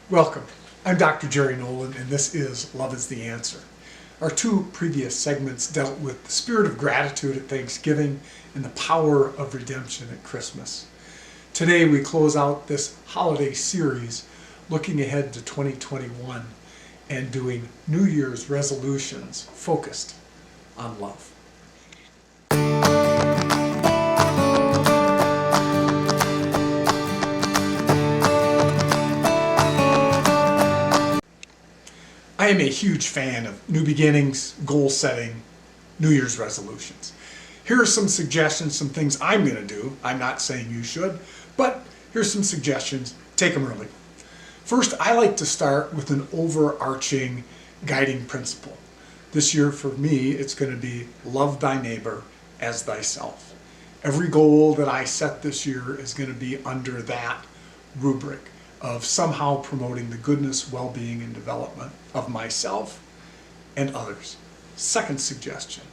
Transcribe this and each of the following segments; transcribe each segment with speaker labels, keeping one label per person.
Speaker 1: Welcome. I'm Dr. Jerry Nolan, and this is Love is the Answer. Our two previous segments dealt with the spirit of gratitude at Thanksgiving and the power of redemption at Christmas. Today we close out this holiday series looking ahead to 2021 and doing New Year's resolutions focused on love. I am a huge fan of new beginnings, goal setting, New Year's resolutions. Here are some suggestions, some things I'm going to do. I'm not saying you should, but here's some suggestions. Take them early. First, I like to start with an overarching guiding principle. This year for me, it's going to be love thy neighbor as thyself. Every goal that I set this year is going to be under that rubric of somehow promoting the goodness, well-being, and development of myself and others. Second suggestion,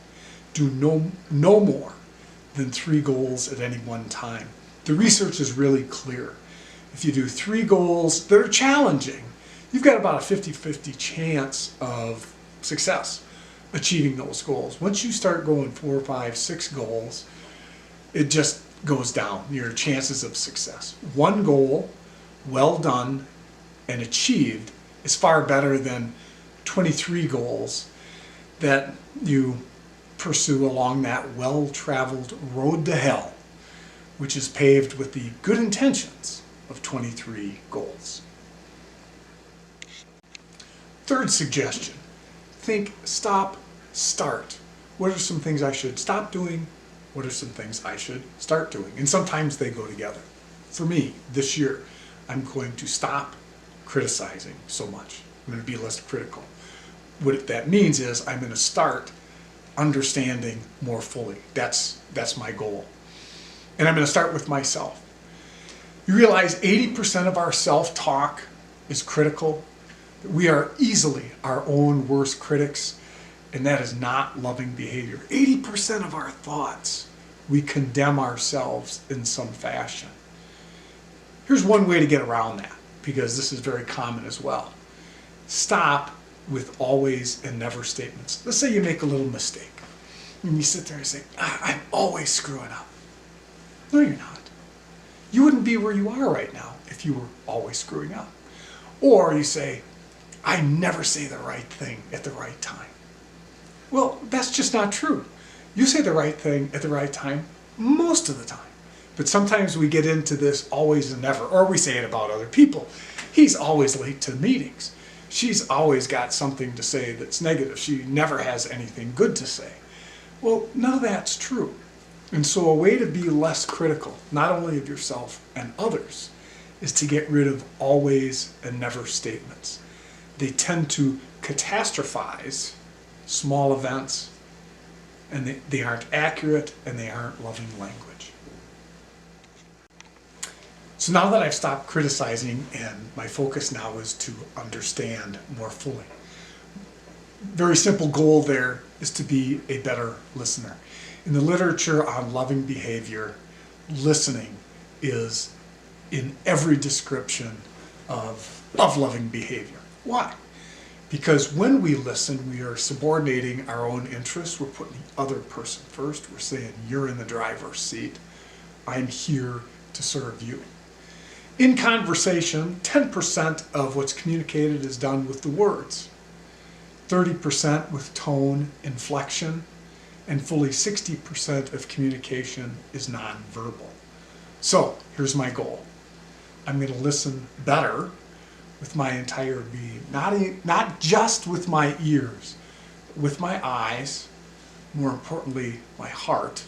Speaker 1: do no more than 3 goals at any one time. The research is really clear. If you do 3 goals that are challenging, you've got about a 50-50 chance of success achieving those goals. Once you start going 4, 5, 6 goals, it just goes down, your chances of success. 1 goal, well done and achieved, is far better than 23 goals that you pursue along that well-traveled road to hell, which is paved with the good intentions of 23 goals. Third suggestion, think, stop, start. What are some things I should stop doing? What are some things I should start doing? And sometimes they go together. For me, this year, I'm going to stop criticizing so much. I'm going to be less critical. What that means is I'm going to start understanding more fully. That's my goal. And I'm going to start with myself. You realize 80% of our self-talk is critical. We are easily our own worst critics, and that is not loving behavior. 80% of our thoughts, we condemn ourselves in some fashion. Here's one way to get around that, because this is very common as well. Stop with always and never statements. Let's say you make a little mistake, and you sit there and say, I'm always screwing up. No, you're not. You wouldn't be where you are right now if you were always screwing up. Or you say, I never say the right thing at the right time. Well, that's just not true. You say the right thing at the right time most of the time. But sometimes we get into this always and never, or we say it about other people. He's always late to meetings. She's always got something to say that's negative. She never has anything good to say. Well, none of that's true. And so a way to be less critical, not only of yourself and others, is to get rid of always and never statements. They tend to catastrophize small events, and they aren't accurate, and they aren't loving language. So now that I've stopped criticizing, and my focus now is to understand more fully. Very simple goal there is to be a better listener. In the literature on loving behavior, listening is in every description of loving behavior. Why? Because when we listen, we are subordinating our own interests. We're putting the other person first. We're saying, you're in the driver's seat. I'm here to serve you. In conversation, 10% of what's communicated is done with the words, 30% with tone, inflection, and fully 60% of communication is nonverbal. So here's my goal. I'm going to listen better with my entire being, not just with my ears, but with my eyes, more importantly, my heart.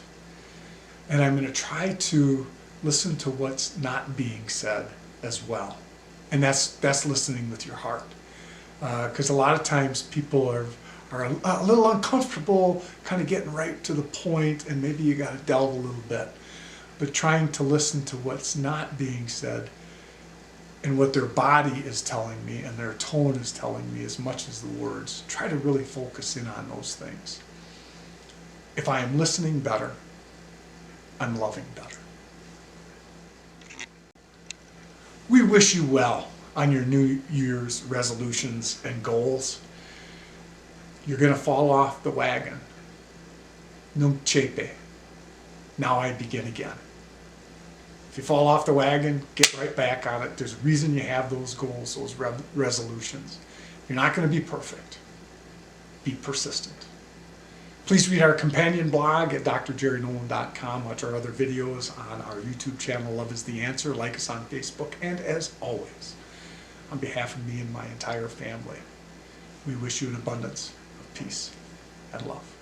Speaker 1: And I'm going to try to listen to what's not being said as well. And that's listening with your heart. Because a lot of times people are a little uncomfortable kind of getting right to the point, and maybe you got to delve a little bit. But trying to listen to what's not being said and what their body is telling me and their tone is telling me as much as the words. Try to really focus in on those things. If I am listening better, I'm loving better. We wish you well. on your New Year's resolutions and goals, you're going to fall off the wagon. Nunc cepe. Now I begin again. If you fall off the wagon, get right back on it. There's a reason you have those goals, those resolutions. You're not going to be perfect. Be persistent. Please read our companion blog at drjerrynolan.com. Watch our other videos on our YouTube channel, Love is the Answer. Like us on Facebook. And as always, on behalf of me and my entire family, we wish you an abundance of peace and love.